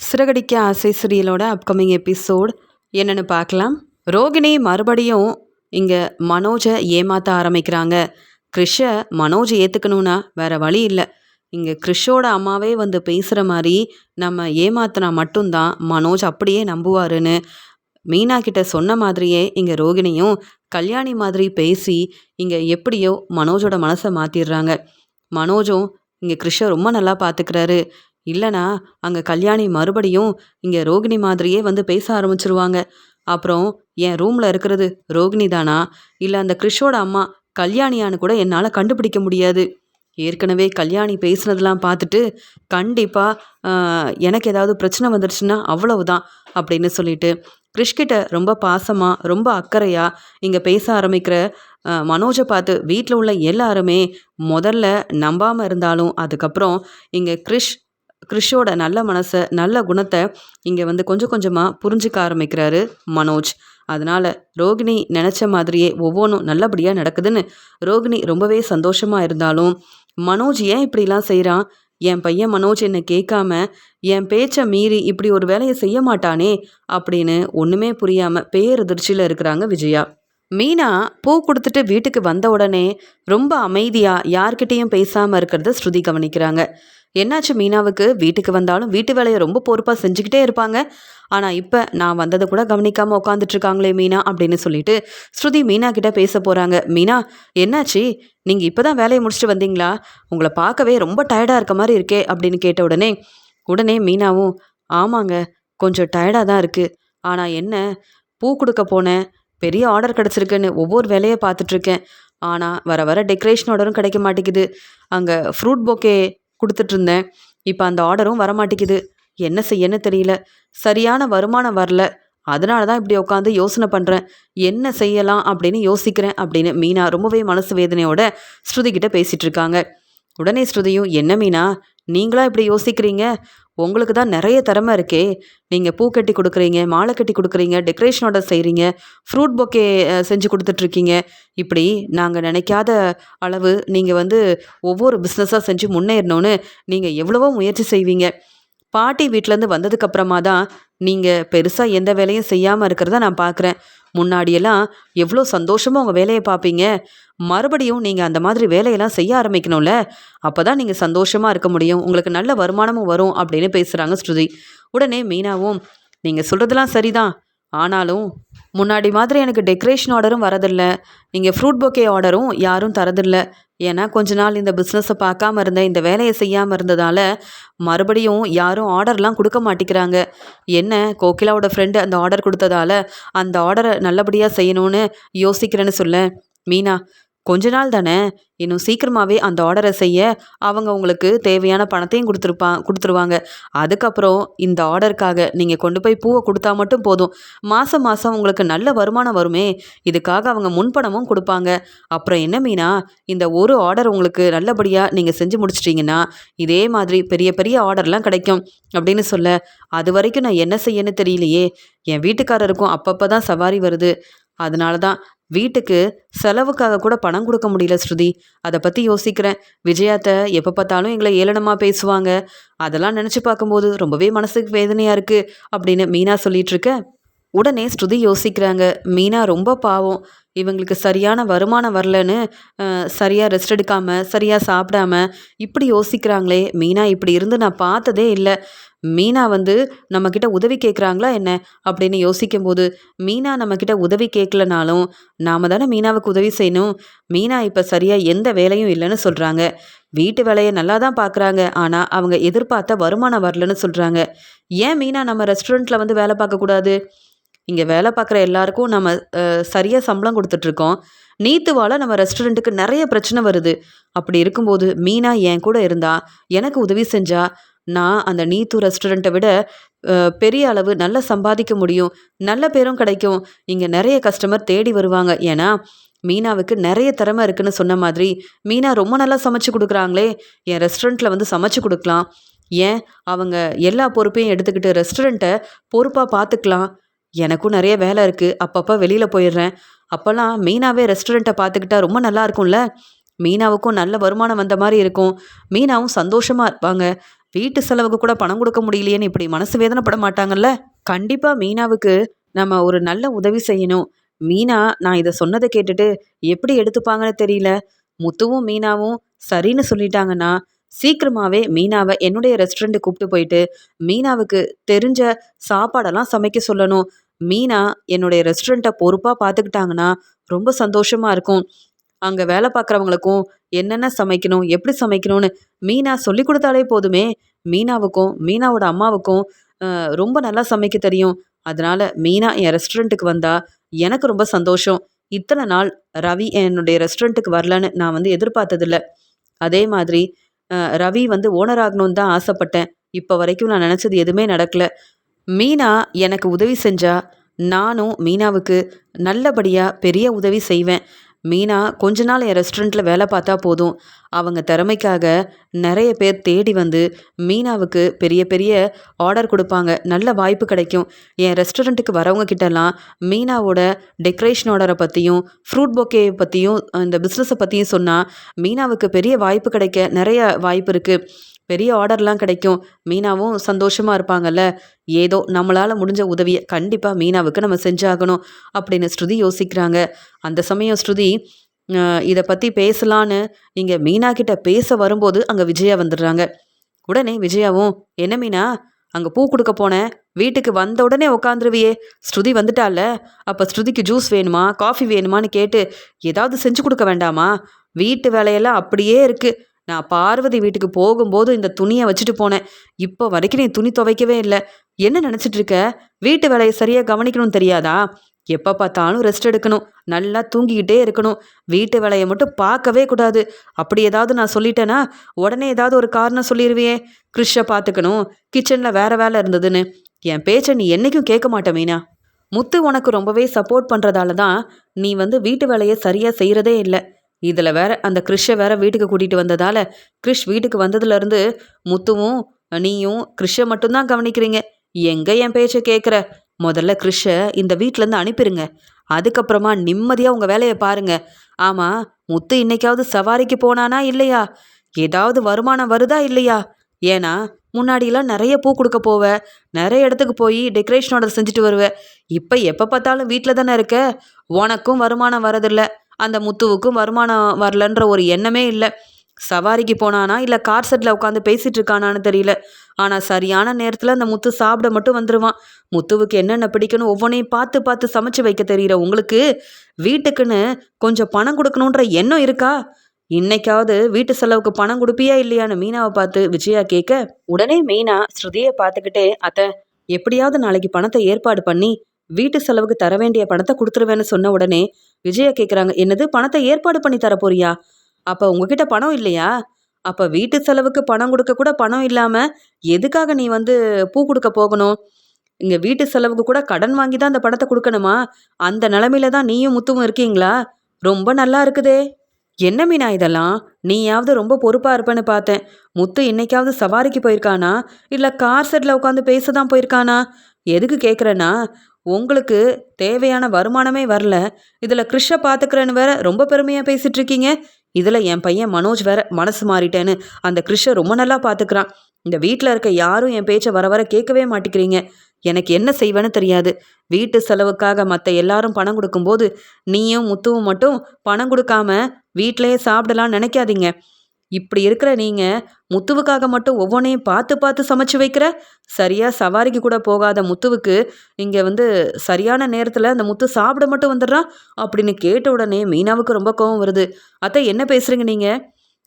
சிறகடிக்க ஆசை சீரியலோட upcoming episode என்னென்னு பார்க்கலாம். ரோகிணி மறுபடியும் இங்கே மனோஜை ஏமாற்ற ஆரம்பிக்கிறாங்க. கிறிஷை மனோஜ் ஏற்றுக்கணுன்னா வேறு வழி இல்லை. இங்கே கிறிஷோட அம்மாவே வந்து பேசுகிற மாதிரி நம்ம ஏமாத்தினா மட்டும்தான் மனோஜ் அப்படியே நம்புவாருன்னு மீனா கிட்ட சொன்ன மாதிரியே இங்கே ரோகிணியும் கல்யாணி மாதிரி பேசி இங்கே எப்படியோ மனோஜோட மனசை மாற்றிடுறாங்க. மனோஜும் இங்கே கிறிஷை ரொம்ப நல்லா பார்த்துக்கிறாரு. இல்லைனா அங்கே கல்யாணி மறுபடியும் இங்கே ரோகிணி மாதிரியே வந்து பேச ஆரம்பிச்சிருவாங்க. அப்புறம் என் ரூமில் இருக்கிறது ரோகிணி தானா இல்லை அந்த கிறிஷோட அம்மா கல்யாணியான்னு கூட என்னால் கண்டுபிடிக்க முடியாது. ஏற்கனவே கல்யாணி பேசுனதெல்லாம் பார்த்துட்டு கண்டிப்பாக எனக்கு ஏதாவது பிரச்சனை வந்துடுச்சுன்னா அவ்வளவுதான் அப்படின்னு சொல்லிட்டு கிறிஷ்கிட்ட ரொம்ப பாசமாக ரொம்ப அக்கறையாக இங்கே பேச ஆரம்பிக்கிற மனோஜை பார்த்து வீட்டில் உள்ள எல்லாருமே முதல்ல நம்பாமல் இருந்தாலும் அதுக்கப்புறம் இங்கே கிறிஷோட நல்ல மனசை நல்ல குணத்தை இங்கே வந்து கொஞ்சம் கொஞ்சமாக புரிஞ்சிக்க ஆரம்பிக்கிறாரு மனோஜ். அதனால் ரோகிணி நினச்ச மாதிரியே ஒவ்வொன்றும் நல்லபடியாக நடக்குதுன்னு ரோகிணி ரொம்பவே சந்தோஷமாக இருந்தாலும் மனோஜ் ஏன் இப்படிலாம் செய்கிறான், என் பையன் மனோஜ் என்னை கேட்காம என் பேச்சை மீறி இப்படி ஒரு வேலையை செய்ய மாட்டானே அப்படின்னு ஒன்றுமே புரியாமல் பேரதிர்ச்சியில் இருக்கிறாங்க விஜயா. மீனா பூ கொடுத்துட்டு வீட்டுக்கு வந்த உடனே ரொம்ப அமைதியாக யார்கிட்டேயும் பேசாமல் இருக்கிறத ஸ்ருதி கவனிக்கிறாங்க. என்னாச்சு மீனாவுக்கு, வீட்டுக்கு வந்தாலும் வீட்டு வேலையை ரொம்ப பொறுப்பாக செஞ்சுக்கிட்டே இருப்பாங்க, ஆனால் இப்போ நான் வந்ததை கூட கவனிக்காமல் உட்காந்துட்ருக்காங்களே மீனா அப்படின்னு சொல்லிட்டு ஸ்ருதி மீனா கிட்ட பேச போகிறாங்க. மீனா என்னாச்சு, நீங்கள் இப்போ தான் வேலையை முடிச்சுட்டு வந்தீங்களா, உங்களை பார்க்கவே ரொம்ப டயர்டாக இருக்க மாதிரி இருக்கே அப்படின்னு கேட்ட உடனே மீனாவும் ஆமாங்க கொஞ்சம் டயர்டாக தான் இருக்குது, ஆனால் என்ன பூ கொடுக்க போனேன், பெரிய ஆர்டர் கிடச்சிருக்குன்னு ஒவ்வொரு வேலையை பார்த்துட்ருக்கேன், ஆனால் வர வர டெக்கரேஷன் ஆர்டரும் கிடைக்க மாட்டேங்குது, அங்கே ஃப்ரூட் பொக்கே கொடுத்துட்ருந்தேன், இப்போ அந்த ஆர்டரும் வரமாட்டேங்குது, என்ன செய்யன்னு தெரியல, சரியான வருமானம் வரல, அதனால தான் இப்படி உட்காந்து யோசனை பண்ணுறேன், என்ன செய்யலாம் அப்படின்னு யோசிக்கிறேன் அப்படின்னு மீனா ரொம்பவே மனசு வேதனையோட ஸ்ருதி கிட்ட பேசிகிட்டு இருக்காங்க. உடனே ஸ்ருதியும் என்ன மீனா நீங்களா இப்படி யோசிக்கிறீங்க, உங்களுக்கு தான் நிறைய திறமை இருக்கே, நீங்கள் பூ கட்டி கொடுக்குறீங்க, மாலை கட்டி கொடுக்குறீங்க, டெக்கரேஷன் ஆர்டர் செய்கிறீங்க, ஃப்ரூட் பொக்கே செஞ்சு கொடுத்துட்ருக்கீங்க, இப்படி நாங்கள் நினைக்காத அளவு நீங்கள் வந்து ஒவ்வொரு பிஸ்னஸாக செஞ்சு முன்னேறணும்னு நீங்கள் எவ்வளவோ முயற்சி செய்வீங்க. பாட்டி வீட்டிலேருந்து வந்ததுக்கப்புறமா தான் நீங்கள் பெருசாக எந்த வேலையும் செய்யாமல் இருக்கிறத நான் பார்க்குறேன். முன்னாடியெல்லாம் எவ்வளோ சந்தோஷமாக உங்கள் வேலையை பார்ப்பீங்க, மறுபடியும் நீங்கள் அந்த மாதிரி வேலையெல்லாம் செய்ய ஆரம்பிக்கணும்ல, அப்போ தான் நீங்கள் சந்தோஷமாக இருக்க முடியும், உங்களுக்கு நல்ல வருமானமும் வரும் அப்படின்னு பேசுகிறாங்க ஸ்ருதி. உடனே மீனாவும் நீங்கள் சொல்கிறதெல்லாம் சரிதான், ஆனாலும் முன்னாடி மாதிரி எனக்கு டெக்கரேஷன் ஆர்டரும் வரதில்லை, நீங்கள் ஃப்ரூட் பொக்கே ஆர்டரும் யாரும் தரதில்லை, ஏன்னா கொஞ்ச நாள் இந்த பிஸ்னஸை பார்க்காம இருந்தேன், இந்த வேலையை செய்யாமல் இருந்ததால் மறுபடியும் யாரும் ஆர்டர்லாம் கொடுக்க மாட்டேங்கிறாங்க. என்ன கோகிலாவோட ஃப்ரெண்டு அந்த ஆர்டர் கொடுத்ததால அந்த ஆர்டரை நல்லபடியாக செய்யணும்னு யோசிக்கிறேன்னு சொல்ல. மீனா கொஞ்ச நாள் தானே, இன்னும் சீக்கிரமாகவே அந்த ஆர்டரை செய்ய அவங்க உங்களுக்கு தேவையான பணத்தையும் கொடுத்துருவாங்க. அதுக்கப்புறம் இந்த ஆர்டருக்காக நீங்கள் கொண்டு போய் பூவை கொடுத்தா மட்டும் போதும், மாதம் மாதம் உங்களுக்கு நல்ல வருமானம் வருமே, இதுக்காக அவங்க முன்பணமும் கொடுப்பாங்க. அப்புறம் என்ன மீனா, இந்த ஒரு ஆர்டர் உங்களுக்கு நல்லபடியாக நீங்கள் செஞ்சு முடிச்சிட்டிங்கன்னா இதே மாதிரி பெரிய பெரிய ஆர்டர்லாம் கிடைக்கும் அப்படின்னு சொல்ல. அது வரைக்கும் நான் என்ன செய்யன்னு தெரியலையே, என் வீட்டுக்காரருக்கும் அப்பப்போ தான் சவாரி வருது, அதனால தான் வீட்டுக்கு செலவுக்காக கூட பணம் கொடுக்க முடியல ஸ்ருதி, அதை பற்றி யோசிக்கிறேன். விஜயாத்தை எப்போ பார்த்தாலும் எங்களை ஏளனமாக பேசுவாங்க, அதெல்லாம் நினச்சி பார்க்கும்போது ரொம்பவே மனசுக்கு வேதனையாக இருக்குது அப்படின்னு மீனா சொல்லிகிட்ருக்க. உடனே ஸ்ருதி யோசிக்கிறாங்க, மீனா ரொம்ப பாவம், இவங்களுக்கு சரியான வருமானம் வரலன்னு சரியாக ரெஸ்ட் எடுக்காமல் சரியாக சாப்பிடாம இப்படி யோசிக்கிறாங்களே, மீனா இப்படி இருந்து நான் பார்த்ததே இல்லை, மீனா வந்து நம்மக்கிட்ட உதவி கேட்குறாங்களா என்ன அப்படின்னு யோசிக்கும்போது, மீனா நம்மக்கிட்ட உதவி கேட்கலனாலும் நாம் தானே மீனாவுக்கு உதவி செய்யணும், மீனா இப்போ சரியாக எந்த வேலையும் இல்லைன்னு சொல்கிறாங்க, வீட்டு வேலையை நல்லா தான் பார்க்குறாங்க, ஆனால் அவங்க எதிர்பார்த்த வருமானம் வரலன்னு சொல்கிறாங்க. ஏன் மீனா நம்ம ரெஸ்டாரண்ட்டில் வந்து வேலை பார்க்கக்கூடாது, இங்கே வேலை பார்க்குற எல்லாருக்கும் நம்ம சரியாக சம்பளம் கொடுத்துட்ருக்கோம், நீத்துவால் நம்ம ரெஸ்டாரண்ட்டுக்கு நிறைய பிரச்சனை வருது, அப்படி இருக்கும்போது மீனா என் கூட இருந்தா எனக்கு உதவி செஞ்சா நான் அந்த நீத்து ரெஸ்டாரண்ட்டை விட பெரிய அளவு நல்லா சம்பாதிக்க முடியும், நல்ல பேரும் கிடைக்கும், இங்கே நிறைய கஸ்டமர் தேடி வருவாங்க, ஏன்னா மீனாவுக்கு நிறைய திறமை இருக்குன்னு சொன்ன மாதிரி மீனா ரொம்ப நல்லா சமைச்சு கொடுக்குறாங்களே, என் ரெஸ்டாரண்ட்டில் வந்து சமைச்சு கொடுக்கலாம், ஏன் அவங்க எல்லா பொறுப்பையும் எடுத்துக்கிட்டு ரெஸ்டாரண்ட்டை பொறுப்பாக பார்த்துக்கலாம், எனக்கும் நிறைய வேலை இருக்குது, அப்பப்போ வெளியில் போயிடுறேன், அப்போல்லாம் மீனாவே ரெஸ்டாரண்ட்டை பார்த்துக்கிட்டா ரொம்ப நல்லா இருக்கும்ல, மீனாவுக்கும் நல்ல வருமானம் வந்த மாதிரி இருக்கும், மீனாவும் சந்தோஷமாக இருப்பாங்க, வீட்டு செலவுக்கு கூட பணம் கொடுக்க முடியலையேன்னு இப்படி மனசு வேதனைப்பட மாட்டாங்கல்ல? கண்டிப்பா மீனாவுக்கு நம்ம ஒரு நல்ல உதவி செய்யணும். மீனா நான் இத சொன்னத கேட்டுட்டு எப்படி எடுத்துப்பாங்கன்னு தெரியல. முத்துவும் மீனாவும் சரின்னு சொல்லிட்டாங்கன்னா, சீக்கிரமாவே மீனாவ என்னுடைய ரெஸ்டாரண்ட்டுக்கு கூப்பிட்டு போயிட்டு, மீனாவுக்கு தெரிஞ்ச சாப்பாடெல்லாம் சமைக்க சொல்லணும். மீனா என்னுடைய ரெஸ்டாரண்ட்ட பொறுப்பா பார்த்துக்கிட்டாங்கன்னா, ரொம்ப சந்தோஷமா இருக்கும். அங்க வேலை பார்க்குறவங்களுக்கும் என்னென்ன சமைக்கணும், எப்படி சமைக்கணும்னு மீனா சொல்லிக் குடுத்தாலே போதுமே! மீனாவுக்கும், மீனாவோட அம்மாவுக்கும் ரொம்ப நல்லா சமைக்க தெரியும். அதனால மீனா என் ரெஸ்டாரண்ட்டுக்கு வந்தா எனக்கு ரொம்ப சந்தோஷம். இத்தன நாள் ரவி என்னுடைய ரெஸ்டாரண்ட்டுக்கு வரலன்னு நான் வந்து எதிர்பார்த்ததில்ல. அதே மாதிரி ரவி வந்து ஓனர் ஆகணும்னு தான் ஆசைப்பட்டேன். இப்ப வரைக்கும் நான் நெனச்சது எதுவுமே நடக்கல. மீனா எனக்கு உதவி செஞ்சா, நானும் மீனாவுக்கு நல்லபடியா பெரிய உதவி செய்வேன். மீனா கொஞ்ச நாள் என் ரெஸ்டாரண்ட்ல வேலை பார்த்தா போதும். அவங்க திறமைக்காக நெறைய பேர் தேடி வந்து மீனாவுக்கு பெரிய பெரிய ஆர்டர் குடுப்பாங்க. நல்ல வாய்ப்பு கிடைக்கும். என் ரெஸ்டாரண்ட்டுக்கு வரவங்க கிட்டலாம் மீனாவோட டெக்கரேஷன் ஆர்டர பத்தியும், ஃப்ரூட் பொக்கே பத்தியும், இந்த பிசினஸ பத்தியும் சொன்னா, மீனாவுக்கு பெரிய வாய்ப்பு கிடைக்க நெறைய வாய்ப்பு இருக்கு. பெரிய ஆர்டர்லாம் கிடைக்கும். மீனாவும் சந்தோஷமா இருப்பாங்கல்ல. ஏதோ நம்மளால முடிஞ்ச உதவிய கண்டிப்பா மீனாவுக்கு நம்ம செஞ்சாகணும் அப்படின்னு ஸ்ருதி யோசிக்கிறாங்க. அந்த சமயம் ஸ்ருதி அ இத பத்தி பேசலான்னு இங்க மீனா கிட்ட பேச வரும்போது அங்க விஜயா வந்துடுறாங்க. உடனே விஜயாவும், "என்ன மீனா? அங்க பூ குடுக்க போனேன். வீட்டுக்கு வந்த உடனே உட்காந்துருவியே. ஸ்ருதி வந்துட்டால்ல. அப்ப ஸ்ருதிக்கு ஜூஸ் வேணுமா? காஃபி வேணுமான்னு கேட்டு ஏதாவது செஞ்சு குடுக்க வேண்டாமா? வீட்டு வேலையெல்லாம் அப்படியே இருக்கு. நான் பார்வதி வீட்டுக்கு போகும்போது இந்த துணிய வச்சுட்டு போனேன். இப்போ வரைக்கும் நீ துணி துவைக்கவே இல்ல. என்ன நெனச்சிட்டு இருக்க? வீட்டு வேலைய சரியா கவனிக்கணும்னு தெரியாதா? எப்ப பார்த்தாலும் ரெஸ்ட் எடுக்கணும். நல்லா தூங்கிக்கிட்டே இருக்கணும். வீட்டு வேலைய மட்டும் பார்க்கவே கூடாது. அப்படி ஏதாவது நான் சொல்லிட்டேன்னா, உடனே ஏதாவது ஒரு காரணம் சொல்லிருவியே. கிறிஷ பார்த்துக்கணும். கிச்சன்ல வேற வேலை இருந்ததுன்னு. என் பேச்ச நீ என்னைக்கும் கேட்க மாட்ட மீனா. முத்து உனக்கு ரொம்பவே சப்போர்ட் பண்றதால தான் நீ வந்து வீட்டு வேலைய சரியா செய்றதே இல்ல. இதுல வேற அந்த கிறிஷ வேற வீட்டுக்கு கூட்டிட்டு வந்ததால, கிறிஷ் வீட்டுக்கு வந்ததுல இருந்து முத்துவும், நீயும் கிறிஷ மட்டும் தான் கவனிக்கிறீங்க. எங்க என் பேச்ச கேட்குற? முதல்ல கிறிஷ இந்த வீட்லேருந்து அனுப்பிருங்க. அதுக்கப்புறமா நிம்மதியா உங்க வேலைய பாருங்க. ஆமா, முத்து இன்னைக்காவது சவாரிக்கு போனானா இல்லையா? ஏதாவது வருமானம் வருதா இல்லையா? ஏன்னா முன்னாடிலாம் நிறைய பூ கொடுக்க போவ, நிறைய இடத்துக்கு போய் டெக்கரேஷன் ஆர்டர் செஞ்சுட்டு வருவ. இப்ப எப்ப பார்த்தாலும் வீட்ல தானே இருக்க. உனக்கும் வருமானம் வரதில்ல. அந்த முத்துவுக்கும் வருமானம் வரலன்ற ஒரு எண்ணமே இல்ல. சவாரிக்கு போனானா இல்ல கார் செட்ல உட்காந்து பேசிட்டு இருக்கானான்னு தெரியல. ஆனா சரியான நேரத்துல அந்த முத்து சாப்பிட மட்டும் வந்துருவான். முத்துவுக்கு என்னென்ன பிடிக்குன்னு ஒவ்வொன்றையும் பார்த்து பார்த்து சமைச்சு வைக்க தெரியுற உங்களுக்கு வீட்டுக்குன்னு கொஞ்சம் பணம் கொடுக்கணுன்ற எண்ணம் இருக்கா? இன்னைக்காவது வீட்டு செலவுக்கு பணம் கொடுப்பியா இல்லையான்னு மீனாவை பார்த்து விஜயா கேட்க, உடனே மீனா ஸ்ருதியை பார்த்துக்கிட்டே, அத்தை எப்படியாவது நாளைக்கு பணத்தை ஏற்பாடு பண்ணி வீட்டு செலவுக்கு தர வேண்டிய பணத்தை கொடுத்துருவேன்னு சொன்ன உடனே விஜயா கேட்குறாங்க, என்னது பணத்தை ஏற்பாடு பண்ணி தர போறியா? அப்ப உங்ககிட்ட பணம் இல்லையா? அப்ப வீட்டு செலவுக்கு பணம் கொடுக்க கூட பணம் இல்லாம எதுக்காக நீ வந்து பூ கொடுக்க போகணும்? இங்க வீட்டு செலவுக்கு கூட கடன் வாங்கி தான் அந்த பணத்தை கொடுக்கணுமா? அந்த நிலைமையில தான் நீயும் முத்துவும் இருக்கீங்களா? ரொம்ப நல்லா இருக்குதே. என்ன மீனா இதெல்லாம்? நீயாவது ரொம்ப பொறுப்பா இருப்பேன்னு பார்த்தேன். முத்து இன்னைக்காவது சவாரிக்கு போயிருக்கானா? இல்ல கார் செட்ல உட்காந்து பேச தான் போயிருக்கானா? எதுக்கு கேட்குறேன்னா, உங்களுக்கு தேவையான வருமானமே வரல. இதுல கிறிஷ பார்த்துக்கிறேன்னு வேற ரொம்ப பெருமையா பேசிட்டு இருக்கீங்க. இதுல என் பையன் மனோஜ் வேற மனசு மாறிட்டேன்னு அந்த கிறிஷ ரொம்ப நல்லா பார்த்துக்கிறான். இந்த வீட்டில் இருக்க யாரும் என் பேச்சை வர வர கேட்கவே மாட்டேங்கிறீங்க. எனக்கு என்ன செய்வேன்னு தெரியாது. வீட்டு செலவுக்காக மற்ற எல்லாரும் பணம் கொடுக்கும்போது நீயும் முத்துவும் மட்டும் பணம் கொடுக்காம வீட்டிலேயே சாப்பிடலாம்னு நினைக்காதீங்க. இப்படி இருக்கிற நீங்க முத்துவுக்காக மட்டும் ஒவ்வொன்றையும் பார்த்து பார்த்து சமைச்சு வைக்கிற. சரியா சவாரிக்கு கூட போகாத முத்துவுக்கு இங்க வந்து சரியான நேரத்துல அந்த முத்து சாப்பிட மட்டும் வந்துடுறான் அப்படின்னு கேட்ட உடனே மீனாவுக்கு ரொம்ப கோவம் வருது. அத்தை என்ன பேசுறீங்க நீங்க?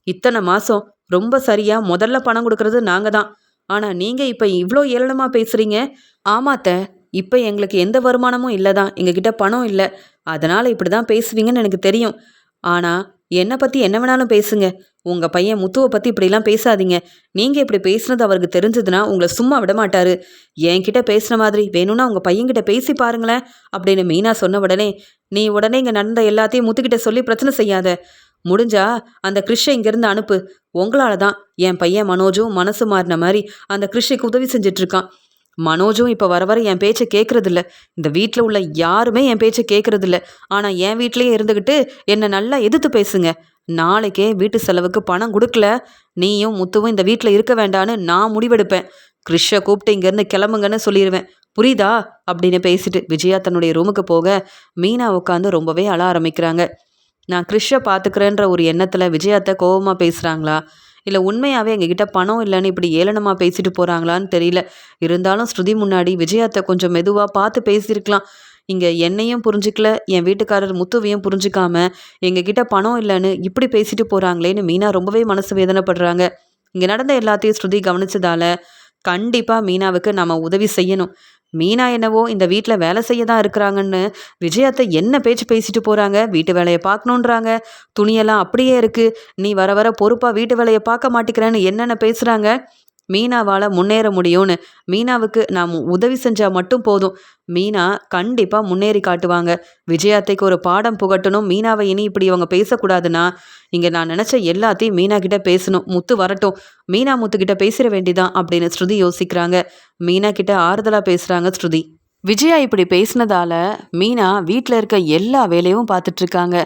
இத்தனை மாசம் ரொம்ப சரியா முதல்ல பணம் கொடுக்கறது நாங்க தான். ஆனா நீங்க இப்ப இவ்ளோ ஏளனமா பேசுறீங்க. ஆமாத்த, இப்ப எங்களுக்கு எந்த வருமானமும் இல்லதான். எங்ககிட்ட பணம் இல்ல. அதனால இப்படிதான் பேசுவீங்கன்னு எனக்கு தெரியும். ஆனா என்னை பத்தி என்ன வேணாலும் பேசுங்க. உங்க பையன் முத்துவை பத்தி இப்படிலாம் பேசாதீங்க. நீங்க இப்படி பேசுனது அவருக்கு தெரிஞ்சதுன்னா உங்களை சும்மா விட மாட்டாரு. என்கிட்ட பேசுன மாதிரி வேணும்னா உங்க பையன்கிட்ட பேசி பாருங்களேன் அப்படின்னு மீனா சொன்ன உடனே, நீ உடனே இங்க நடந்த எல்லாத்தையும் முத்துக்கிட்ட சொல்லி பிரச்சனை செய்யாத. முடிஞ்சா அந்த கிறிஷ இங்கிருந்து அனுப்பு. உங்களால தான் என் பையன் மனோஜும் மனசு மாறின மாதிரி அந்த கிறிஷுக்கு உதவி செஞ்சுட்டு இருக்கான். மனோஜும் இப்போ வர வர என் பேச்சை கேட்கறதில்ல. இந்த வீட்டில் உள்ள யாருமே என் பேச்சை கேட்கறதில்ல. ஆனால் என் வீட்லேயே இருந்துக்கிட்டு என்னை நல்லா எதிர்த்து பேசுங்க. நாளைக்கே வீட்டு செலவுக்கு பணம் கொடுக்கல, நீயும் முத்துவும் இந்த வீட்டில் இருக்க வேண்டான்னு நான் முடிவெடுப்பேன். கிறிஷை கூப்பிட்டு இங்கேருந்து கிளம்புங்கன்னு சொல்லிடுவேன். புரியுதா அப்படின்னு பேசிட்டு விஜயா தன்னுடைய ரூமுக்கு போக மீனா உட்காந்து ரொம்பவே அழ ஆரம்பிக்கிறாங்க. நான் கிறிஷை பார்த்துக்கிறேன்ற ஒரு எண்ணத்தில் விஜயாத்த கோபமாக பேசுகிறாங்களா, இல்லை உண்மையாகவே எங்ககிட்ட பணம் இல்லைன்னு இப்படி ஏளனமாக பேசிட்டு போகிறாங்களான்னு தெரியல. இருந்தாலும் ஸ்ருதி முன்னாடி விஜயாத்த கொஞ்சம் மெதுவாக பார்த்து பேசியிருக்கலாம். இங்கே என்னையும் புரிஞ்சிக்கல, என் வீட்டுக்காரர் முத்துவையும் புரிஞ்சிக்காம எங்ககிட்ட பணம் இல்லைன்னு இப்படி பேசிட்டு போகிறாங்களேன்னு மீனா ரொம்பவே மனசு வேதனைப்படுறாங்க. இங்கே நடந்த எல்லாத்தையும் ஸ்ருதி கவனிச்சதால கண்டிப்பாக மீனாவுக்கு நம்ம உதவி செய்யணும். மீனா என்னவோ இந்த வீட்டில் வேலை செய்ய தான் இருக்கிறாங்கன்னு விஜயாத்தை என்ன பேச்சு பேசிட்டு போகிறாங்க. வீட்டு வேலையை பார்க்கணுன்றாங்க, துணியெல்லாம் அப்படியே இருக்குது, நீ வர வர பொறுப்பாக வீட்டு வேலையை பார்க்க மாட்டேங்கிறேன்னு என்னென்ன பேசுகிறாங்க. மீனாவால் முன்னேற முடியும்னு மீனாவுக்கு நாம் உதவி செஞ்சால் மட்டும் போதும். மீனா கண்டிப்பாக முன்னேறி காட்டுவாங்க. விஜயாத்தைக்கு ஒரு பாடம் புகட்டணும். மீனாவை இனி இப்படி இவங்க பேசக்கூடாதுன்னா இங்கே நான் நினச்ச எல்லாத்தையும் மீனா கிட்ட பேசணும். முத்து வரட்டும், மீனா முத்துக்கிட்ட பேசிட வேண்டிதான் அப்படின்னு ஸ்ருதி யோசிக்கிறாங்க. மீனா கிட்ட ஆறுதலாக பேசுகிறாங்க ஸ்ருதி. விஜயா இப்படி பேசினதால மீனா வீட்டில் இருக்க எல்லா வேலையும் பார்த்துட்ருக்காங்க.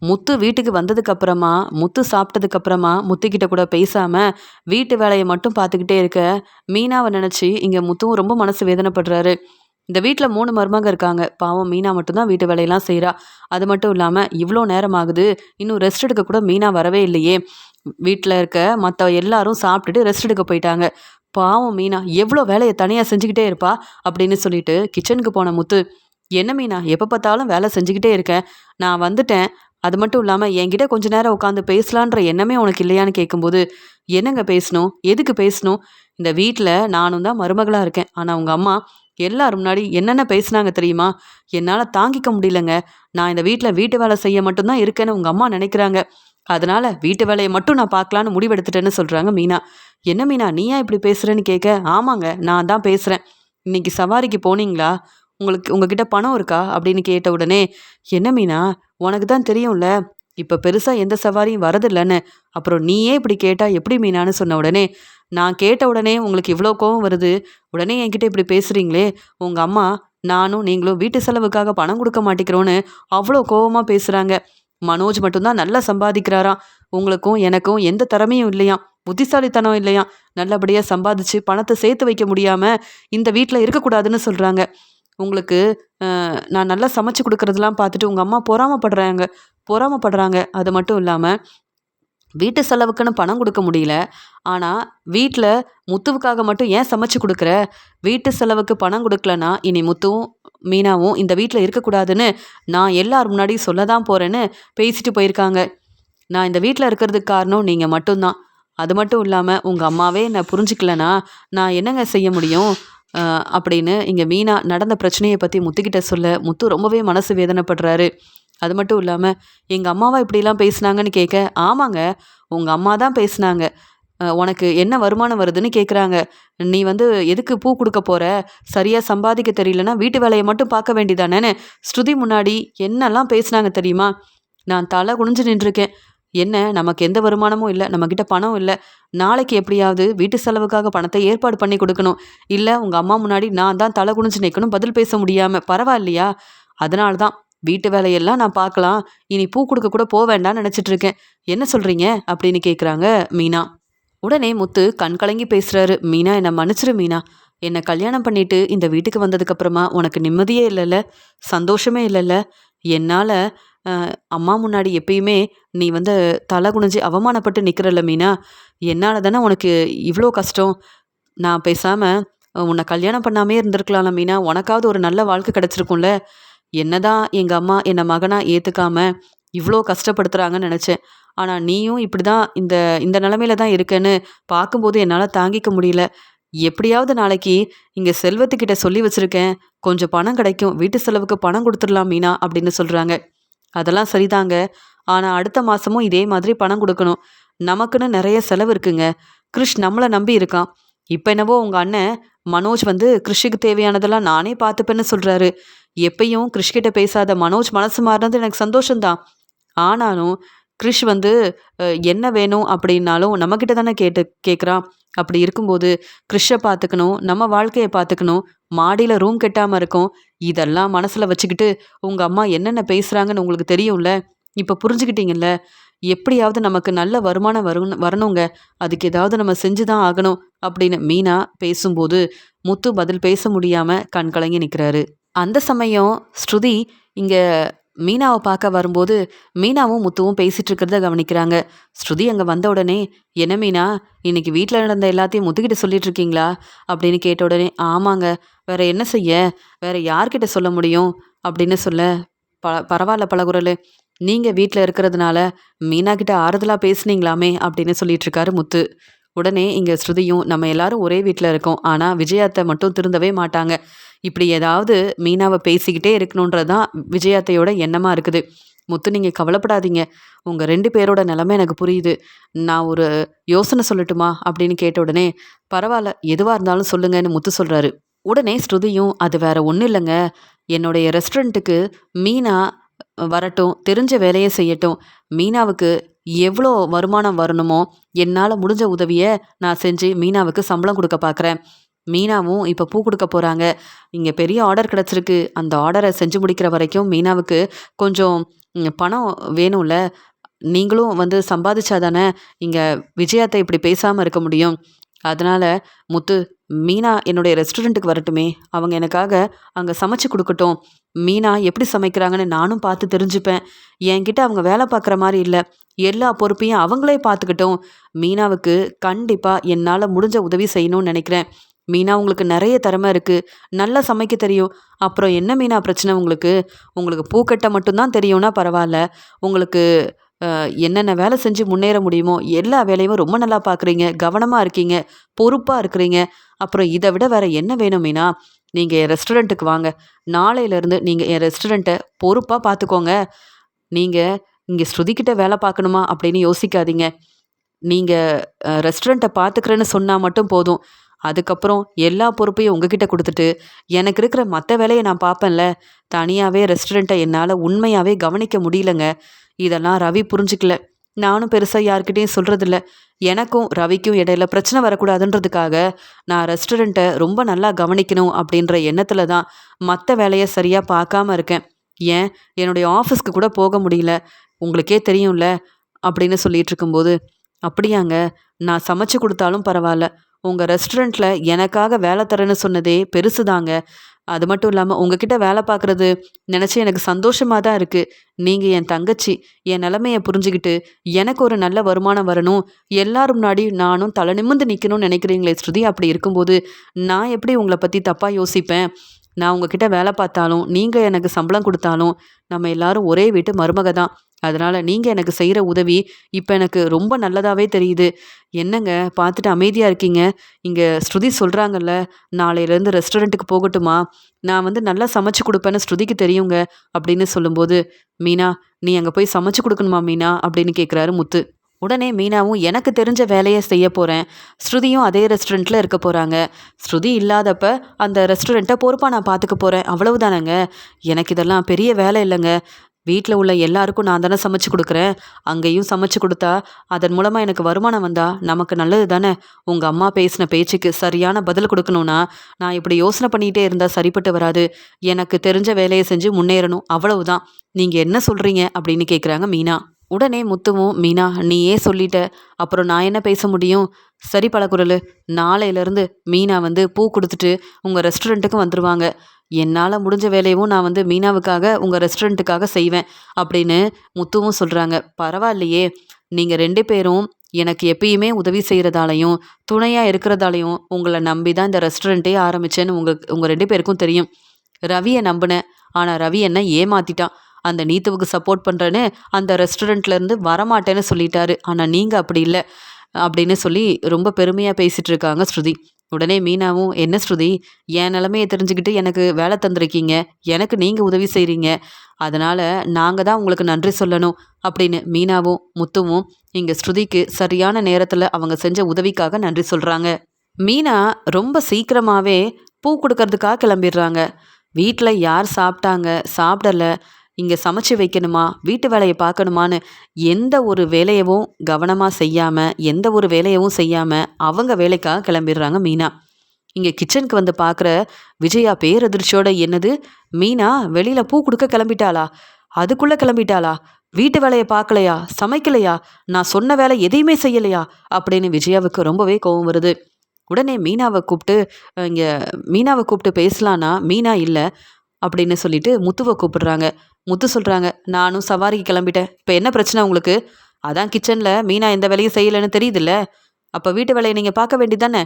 முத்து வீட்டுக்கு வந்ததுக்கு அப்புறமா, முத்து சாப்பிட்டதுக்கு அப்புறமா முத்துக்கிட்ட கூட பேசாம வீட்டு வேலையை மட்டும் பார்த்துக்கிட்டே இருக்க மீனாவை நினச்சி இங்கே முத்துவும் ரொம்ப மனசு வேதனைப்படுறாரு. இந்த வீட்டில் 3 மருமக இருக்காங்க. பாவம் மீனா மட்டும்தான் வீட்டு வேலையெல்லாம் செய்கிறா. அது மட்டும் இல்லாமல் இவ்வளோ நேரம் ஆகுது, இன்னும் ரெஸ்ட் எடுக்க கூட மீனா வரவே இல்லையே. வீட்டில் இருக்க மற்ற எல்லாரும் சாப்பிட்டுட்டு ரெஸ்ட் எடுக்க போயிட்டாங்க. பாவம் மீனா எவ்வளோ வேலையை தனியாக செஞ்சுக்கிட்டே இருப்பா அப்படின்னு சொல்லிட்டு கிச்சனுக்கு போன முத்து, என்ன மீனா எப்போ பார்த்தாலும் வேலை செஞ்சுக்கிட்டே இருக்கேன், நான் வந்துட்டேன், அது மட்டும் இல்லாமல் என்கிட்ட கொஞ்ச நேரம் உட்காந்து பேசலான்ற எண்ணமே உனக்கு இல்லையான்னு கேட்கும்போது, என்னங்க பேசணும், எதுக்கு பேசணும், இந்த வீட்டில் நானும் தான் மருமகளாக இருக்கேன், ஆனால் உங்கள் அம்மா எல்லாரும் முன்னாடி என்னென்ன பேசுனாங்க தெரியுமா, என்னால் தாங்கிக்க முடியலங்க, நான் இந்த வீட்டில் வீட்டு வேலை செய்ய மட்டும்தான் இருக்கேன்னு உங்கள் அம்மா நினைக்கிறாங்க, அதனால் வீட்டு வேலையை மட்டும் நான் பார்க்கலான்னு முடிவெடுத்துட்டேன்னு சொல்கிறாங்க மீனா. என்ன மீனா நீயா இப்படி பேசுகிறேன்னு கேட்க, ஆமாங்க நான் தான் பேசுகிறேன், இன்னைக்கு சவாரிக்கு போனீங்களா, உங்ககிட்ட பணம் இருக்கா அப்படின்னு கேட்ட உடனே, என்ன மீனா உனக்கு தான் தெரியும்ல இப்போ பெருசாக எந்த சவாரியும் வரதில்லைன்னு, அப்புறம் நீயே இப்படி கேட்டா எப்படி மீனான்னு சொன்ன உடனே, நான் கேட்ட உடனே உங்களுக்கு இவ்வளோ கோவம் வருது, உடனே என்கிட்ட இப்படி பேசுகிறீங்களே, உங்கள் அம்மா நானும் நீங்களும் வீட்டு செலவுக்காக பணம் கொடுக்க மாட்டேங்கிறோன்னு அவ்வளோ கோவமாக பேசுகிறாங்க. மனோஜ் மட்டும்தான் நல்லா சம்பாதிக்கிறாராம், உங்களுக்கும் எனக்கும் எந்த திறமையும் இல்லையாம், புத்திசாலித்தனம் இல்லையாம், நல்லபடியாக சம்பாதிச்சு பணத்தை சேர்த்து வைக்க முடியாமல் இந்த வீட்டில் இருக்கக்கூடாதுன்னு சொல்கிறாங்க. உங்களுக்கு நான் நல்லா சமைச்சு கொடுக்குறதெல்லாம் பார்த்துட்டு உங்கள் அம்மா பொறாமப்படுறாங்க. அது மட்டும் இல்லாமல் வீட்டு செலவுக்குன்னு பணம் கொடுக்க முடியல, ஆனால் வீட்டில் முத்துவுக்காக மட்டும் ஏன் சமைச்சு கொடுக்குற, வீட்டு செலவுக்கு பணம் கொடுக்கலனா இனி முத்துவும் மீனாவும் இந்த வீட்டில் இருக்கக்கூடாதுன்னு நான் எல்லார் முன்னாடியும் சொல்ல தான் போகிறேன்னு பேசிட்டு போயிருக்காங்க. நான் இந்த வீட்டில் இருக்கிறதுக்கு காரணம் நீங்கள் மட்டும்தான். அது மட்டும் இல்லாமல் உங்கள் அம்மாவே என்னை புரிஞ்சிக்கலனா நான் என்னங்க செய்ய முடியும் அப்படின்னு இங்கே மீனா நடந்த பிரச்சனையை பற்றி முத்துக்கிட்ட சொல்ல முத்து ரொம்பவே மனசு வேதனைப்படுறாரு. அது மட்டும் இல்லாமல் எங்கள் அம்மாவா இப்படிலாம் பேசுனாங்கன்னு கேட்க, ஆமாங்க உங்கள் அம்மா தான் பேசுனாங்க, உனக்கு என்ன வருமானம் வருதுன்னு கேட்குறாங்க, நீ எதுக்கு பூ கொடுக்க போகிற, சரியாக சம்பாதிக்க தெரியலனா வீட்டு வேலையை மட்டும் பார்க்க வேண்டியதானேன்னு ஸ்ருதி முன்னாடி என்னெல்லாம் பேசுனாங்க தெரியுமா. நான் தலை குனிஞ்சு நின்றுருக்கேன். என்ன நமக்கு எந்த வருமானமும் இல்லை, நம்மக்கிட்ட பணம் இல்லை, நாளைக்கு எப்படியாவது வீட்டு செலவுக்காக பணத்தை ஏற்பாடு பண்ணி கொடுக்கணும், இல்லை உங்கள் அம்மா முன்னாடி நான் தான் தலை குனிஞ்சு நிற்கணும், பதில் பேச முடியாமல், பரவாயில்லையா, அதனால தான் வீட்டு வேலையெல்லாம் நான் பார்க்கலாம், இனி பூ கொடுக்க கூட போக வேண்டாம்னு நினச்சிட்டு இருக்கேன், என்ன சொல்கிறீங்க அப்படின்னு கேட்குறாங்க மீனா. உடனே முத்து கண் கலங்கி பேசுகிறாரு. மீனா என்னை மன்னிச்சிரு மீனா, என்னை கல்யாணம் பண்ணிட்டு இந்த வீட்டுக்கு வந்ததுக்கப்புறமா உனக்கு நிம்மதியே இல்லைல்ல, சந்தோஷமே இல்லைல்ல, என்னால் அம்மா முன்னாடி எப்பயுமே நீ தலை குனிஞ்சு அவமானப்பட்டு நிற்கிறல்ல மீனா, என்னால் தானே உனக்கு இவ்வளோ கஷ்டம், நான் பேசாமல் உன்னை கல்யாணம் பண்ணாமே இருந்திருக்கலாம்ல மீனா, உனக்காவது ஒரு நல்ல வாழ்க்கை கிடச்சிருக்கும்ல, என்னதான் எங்கள் அம்மா என்னை மகனாக ஏற்றுக்காம இவ்வளோ கஷ்டப்படுத்துகிறாங்கன்னு நினச்சேன், ஆனால் நீயும் இப்படி தான் இந்த இந்த நிலமையில தான் இருக்கேன்னு பார்க்கும்போது என்னால் தாங்கிக்க முடியல, எப்படியாவது நாளைக்கு இங்கே செல்வத்துக்கிட்ட சொல்லி வச்சுருக்கேன், கொஞ்சம் பணம் கிடைக்கும், வீட்டு செலவுக்கு பணம் கொடுத்துடலாம் மீனா அப்படின்னு சொல்கிறாங்க. அதெல்லாம் சரிதாங்க, ஆனால் அடுத்த மாதமும் இதே மாதிரி பணம் கொடுக்கணும், நமக்குன்னு நிறைய செலவு இருக்குங்க, கிருஷ் நம்மளை நம்பி இருக்கான், இப்போ என்னவோ உங்கள் அண்ணன் மனோஜ் கிருஷிக்கு தேவையானதெல்லாம் நானே பார்த்துப்பேன்னு சொல்கிறாரு, எப்பயும் கிருஷ்கிட்ட பேசாத மனோஜ் மனசு மாறினது எனக்கு சந்தோஷம்தான், ஆனாலும் கிருஷ் என்ன வேணும் அப்படின்னாலும் நம்மக்கிட்ட தானே கேட்குறான், அப்படி இருக்கும்போது கிருஷை பார்த்துக்கணும், நம்ம வாழ்க்கையை பார்த்துக்கணும், மாடியில் ரூம் கெட்டாமல் இருக்கும், இதெல்லாம் மனசில் வச்சுக்கிட்டு உங்கள் அம்மா என்னென்ன பேசுகிறாங்கன்னு உங்களுக்கு தெரியும்ல, இப்போ புரிஞ்சுக்கிட்டீங்கல்ல, எப்படியாவது நமக்கு நல்ல வருமானம் வரணுங்க. அதுக்கு ஏதாவது நம்ம செஞ்சு தான் ஆகணும் அப்படின்னு மீனா பேசும்போது, முத்து பதில் பேச முடியாம கண் கலங்கி நிக்கிறாரு. அந்த சமயம் ஸ்ருதி இங்க மீனாவ பார்க்க வரும்போது, மீனாவும் முத்துவும் பேசிட்டு இருக்கிறத கவனிக்கிறாங்க. ஸ்ருதி அங்க வந்த உடனே, "என்ன மீனா, இன்னைக்கு வீட்ல நடந்த எல்லாத்தையும் முத்துக்கிட்ட சொல்லிட்டு இருக்கீங்களா?" அப்படின்னு கேட்ட உடனே, "ஆமாங்க. வேற என்ன செய்ய? வேற யார்கிட்ட சொல்ல முடியும்?" அப்படின்னு சொல்ல, பரவால்ல பலகுரலு. நீங்க வீட்ல இருக்கிறதுனால மீனா கிட்ட ஆறுதலா பேசுனீங்களாமே!" அப்படின்னு சொல்லிட்டு இருக்காரு முத்து. உடனே இங்க ஸ்ருதியும், "நம்ம எல்லாரும் ஒரே வீட்ல இருக்கோம். ஆனா விஜயாத்த மட்டும் திருந்தவே மாட்டாங்க. இப்படி ஏதாவது மீனாவ பேசிக்கிட்டே இருக்கணுன்றது தான் விஜயாத்தையோட எண்ணமா இருக்குது. முத்து நீங்க கவலைப்படாதீங்க. உங்க 2 பேரோட நிலைமை எனக்கு புரியுது. நான் ஒரு யோசனை சொல்லட்டுமா?" அப்படின்னு கேட்ட உடனே, "பரவால்ல. எதுவா இருந்தாலும் சொல்லுங்கன்னு" முத்து சொல்றாரு. உடனே ஸ்ருதியும், "அது வேற ஒண்ணும் இல்லங்க. என்னுடைய ரெஸ்டாரண்ட்டுக்கு மீனா வரட்டும். தெரிஞ்ச வேலைய செய்யட்டும். மீனாவுக்கு எவ்வளோ வருமானம் வரணுமோ, என்னால முடிஞ்ச உதவிய நான் செஞ்சு மீனாவுக்கு சம்பளம் குடுக்க பார்க்குறேன். மீனாவும் இப்ப பூ குடுக்க போறாங்க. இங்க பெரிய ஆர்டர் கிடைச்சிருக்கு. அந்த ஆர்டர செஞ்சு முடிக்கிற வரைக்கும் மீனாவுக்கு கொஞ்சம் பணம் வேணும்ல. நீங்களும் வந்து சம்பாதிச்சா தானே இங்க விஜயாத்த இப்படி பேசாம இருக்க முடியும். அதனால முத்து, மீனா என்னுடைய ரெஸ்டாரண்ட்டுக்கு வரட்டுமே! அவங்க எனக்காக அங்க சமைச்சு குடுக்கட்டும். மீனா எப்படி சமைக்கிறாங்கன்னு நானும் பார்த்து தெரிஞ்சுப்பேன். என்கிட்ட அவங்க வேலை பார்க்குற மாரி இல்ல. எல்லா பொறுப்பையும் அவங்களே பார்த்துக்கட்டும். மீனாவுக்கு கண்டிப்பா என்னால முடிஞ்ச உதவி செய்யணும்னு நெனைக்கிறேன். மீனா உங்களுக்கு நெறைய திறமை இருக்கு. நல்லா சமைக்க தெரியும். அப்புறம் என்ன மீனா பிரச்சனை உங்களுக்கு? உங்களுக்கு பூக்கட்ட மட்டும் தான் தெரியும்னா பரவால்ல. உங்களுக்கு என்னென்ன வேலை செஞ்சு முன்னேற முடியுமோ, எல்லா வேலையும் ரொம்ப நல்லா பார்க்குறீங்க. கவனமா இருக்கீங்க. பொறுப்பா இருக்கிறீங்க. அப்புறம் இத விட வேற என்ன வேணும் மீனா? நீங்க என் ரெஸ்டாரண்ட்டுக்கு வாங்க. நாளையிலருந்து நீங்க என் ரெஸ்டாரண்ட்ட பொறுப்பா பார்த்துக்கோங்க. நீங்க இங்க ஸ்ருதிகிட்ட வேலை பார்க்கணுமா அப்படின்னு யோசிக்காதீங்க. நீங்க ரெஸ்டாரண்ட்ட பார்த்துக்கிறேன்னு சொன்னா மட்டும் போதும். அதுக்கப்புறம் எல்லா பொறுப்பையும் உங்ககிட்ட குடுத்துட்டு, எனக்கு இருக்கிற மத்த வேலைய நான் பார்ப்பேன்ல. தனியாவே ரெஸ்டாரண்ட்ட என்னால உண்மையாவே கவனிக்க முடியலங்க. இதெல்லாம் ரவி புரிஞ்சுக்கல. நானும் பெருசா யார்கிட்டயும் சொல்றதில்ல. எனக்கும் ரவிக்கும் இடையில பிரச்சனை வரக்கூடாதுன்றதுக்காக, நான் ரெஸ்டாரண்ட்ட ரொம்ப நல்லா கவனிக்கணும் அப்படின்ற எண்ணத்துல தான் மத்த வேலைய சரியா பார்க்காம இருக்கேன். ஏன் என்னுடைய ஆஃபீஸ்க்கு கூட போக முடியல. உங்களுக்கே தெரியும்ல. அப்படின்னு சொல்லிட்டு இருக்கும்போது, "அப்படியாங்க? நான் சமைச்சு குடுத்தாலும் பரவால்ல. உங்க ரெஸ்டாரண்ட்ல எனக்காக வேலை தரேன்னு சொன்னதே பெருசுதாங்க. அது மட்டும் இல்லாம உங்ககிட்ட வேலை பார்க்குறது நெனச்சு எனக்கு சந்தோஷமா தான் இருக்கு. நீங்க என் தங்கச்சி. என் நிலைமைய புரிஞ்சுகிட்டு, எனக்கு ஒரு நல்ல வருமானம் வரணும். எல்லாரும் முன்னாடி நானும் தலை நிமிர்ந்து நிக்கணும்னு நெனைக்கிறீங்களே ஸ்ருதி. அப்படி இருக்கும்போது, நான் எப்படி உங்கள பத்தி தப்பா யோசிப்பேன்? நான் உங்ககிட்ட வேலை பார்த்தாலும், நீங்க எனக்கு சம்பளம் குடுத்தாலும், நம்ம எல்லாரும் ஒரே வீட்டு மருமக தான். அதனால நீங்க எனக்கு செய்ற உதவி, இப்ப எனக்கு ரொம்ப நல்லதாவே தெரியுது. என்னங்க பார்த்துட்டு அமைதியா இருக்கீங்க? இங்க ஸ்ருதி சொல்றாங்கல்ல, நாளையிலேருந்து ரெஸ்டாரண்ட்டுக்கு போகட்டுமா? நான் வந்து நல்லா சமைச்சு குடுப்பேன்னு ஸ்ருதிக்கு தெரியுங்க. அப்படின்னு சொல்லும்போது, "மீனா, நீ அங்க போய் சமைச்சு குடுக்கணுமா மீனா?" அப்படின்னு கேட்குறாரு முத்து. உடனே மீனாவும், "எனக்கு தெரிஞ்ச வேலைய செய்ய போறேன். ஸ்ருதியும் அதே ரெஸ்டாரண்ட்ல இருக்க போறாங்க. ஸ்ருதி இல்லாதப்ப அந்த ரெஸ்டாரண்ட்ட பொறுப்பா நான் பார்த்துக்க போறேன். அவ்வளவுதானங்க. எனக்கு இதெல்லாம் பெரிய வேலை இல்லங்க. வீட்ல உள்ள எல்லாருக்கும் நான் தானே சமைச்சு குடுக்குறேன். அங்கேயும் சமைச்சு குடுத்தா, அதன் மூலமா எனக்கு வருமானம் வந்தா நமக்கு நல்லது தானே. உங்க அம்மா பேசின பேச்சுக்கு சரியான பதில் குடுக்கணும்னா, நான் இப்படி யோசனை பண்ணிட்டே இருந்தா சரிப்பட்டு வராது. எனக்கு தெரிஞ்ச வேலைய செஞ்சு முன்னேறணும். அவ்வளவுதான். நீங்க என்ன சொல்றீங்க?" அப்படின்னு கேட்குறாங்க மீனா. உடனே முத்துவும், "மீனா நீயே சொல்லிட்ட. அப்புறம் நான் என்ன பேச முடியும்? சரி பழகுறலு. நாளையிலேருந்து மீனா வந்து பூ குடுத்துட்டு உங்க ரெஸ்டாரண்ட்டுக்கு வந்துருவாங்க. என்னால முடிஞ்ச வேலையவும் நான் வந்து மீனாவுக்காக உங்க ரெஸ்டாரண்ட்டுக்காக செய்வேன்." அப்படின்னு முத்துவும் சொல்றாங்க. "பரவாயில்லையே! நீங்க 2 பேரும் எனக்கு எப்பயுமே உதவி செய்றதாலயும், துணையா இருக்கிறதாலயும் உங்கள நம்பி தான் இந்த ரெஸ்டாரண்ட்டே ஆரம்பிச்சேன்னு உங்க 2 பேருக்கும் தெரியும். ரவிய நம்புனேன். ஆனா ரவி என்ன ஏமாத்திட்டான். அந்த நீத்துவுக்கு சப்போர்ட் பண்றேன்னு அந்த ரெஸ்டாரண்ட்ல இருந்து வரமாட்டேன்னு சொல்லிட்டாரு. ஆனா நீங்க அப்படி இல்ல." அப்படின்னு சொல்லி ரொம்ப பெருமையா பேசிட்டு இருக்காங்க ஸ்ருதி. உடனே மீனாவும், "என்ன ஸ்ருதி, என் நிலைமைய தெரிஞ்சுக்கிட்டு எனக்கு வேலை தந்திருக்கீங்க. எனக்கு நீங்க உதவி செய்றீங்க. அதனால நாங்க தான் உங்களுக்கு நன்றி சொல்லணும்." அப்படின்னு மீனாவும், முத்துவும் இங்க ஸ்ருதிக்கு சரியான நேரத்துல அவங்க செஞ்ச உதவிக்காக நன்றி சொல்றாங்க. மீனா ரொம்ப சீக்கிரமாவே பூ குடுக்கறதுக்காக கிளம்பிடுறாங்க. வீட்ல யார் சாப்பிட்டாங்க, சாப்பிடல, இங்க சமைச்சு வைக்கணுமா, வீட்டு வேலைய பார்க்கணுமான்னு எந்த ஒரு வேலையவும் கவனமா செய்யாம, எந்த ஒரு வேலையவும் செய்யாம அவங்க வேலைக்காக கிளம்பிடுறாங்க மீனா. இங்க கிச்சனுக்கு வந்து பார்க்குற விஜயா பேரதிர்ச்சியோட, "என்னது, மீனா வெளியில பூ குடுக்க கிளம்பிட்டாளா? அதுக்குள்ள கிளம்பிட்டாளா? வீட்டு வேலையை பார்க்கலையா, சமைக்கலையா, நான் சொன்ன வேலை எதையுமே செய்யலையா அப்படின்னு விஜயாவுக்கு ரொம்பவே கோவம் வருது. உடனே மீனாவை கூப்பிட்டு இங்கே மீனாவை கூப்பிட்டு பேசலான்னா மீனா இல்லை அப்படின்னு சொல்லிட்டு முத்துவை கூப்பிடுறாங்க. முத்து சொல்கிறாங்க, நானும் சவாரிக்கு கிளம்பிட்டேன், இப்போ என்ன பிரச்சனை உங்களுக்கு? அதான் கிச்சனில் மீனா எந்த வேலையும் செய்யலைன்னு தெரியுதுல்ல, அப்போ வீட்டு வேலையை நீங்கள் பார்க்க வேண்டியதானே?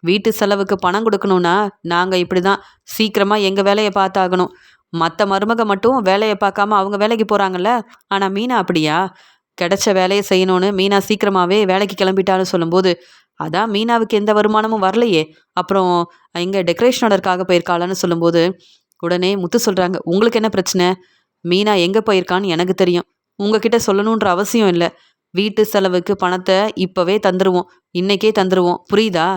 வீட்டு செலவுக்கு பணம் கொடுக்கணும்னா நாங்கள் இப்படி தான் சீக்கிரமாக எங்கள் வேலையை பார்த்தாகணும். மற்ற மருமக மட்டும் வேலையை பார்க்காம அவங்க வேலைக்கு போகிறாங்கல்ல, ஆனால் மீனா அப்படியா? கிடைச்ச வேலையை செய்யணும்னு மீனா சீக்கிரமாகவே வேலைக்கு கிளம்பிட்டான்னு சொல்லும்போது, அதான் மீனாவுக்கு எந்த வருமானமும் வரலையே, அப்புறம் இங்கே டெக்கரேஷன் ஆர்டருக்காக போயிருக்காளான்னு சொல்லும்போது, உடனே முத்து சொல்கிறாங்க, உங்களுக்கு என்ன பிரச்சனை? மீனா எங்கே போயிருக்கான்னு எனக்கு தெரியும், உங்ககிட்ட சொல்லணுன்ற அவசியம் இல்லை. வீட்டு செலவுக்கு பணத்தை இப்போவே தந்துடுவோம், இன்னைக்கே தந்துடுவோம், புரியுதா?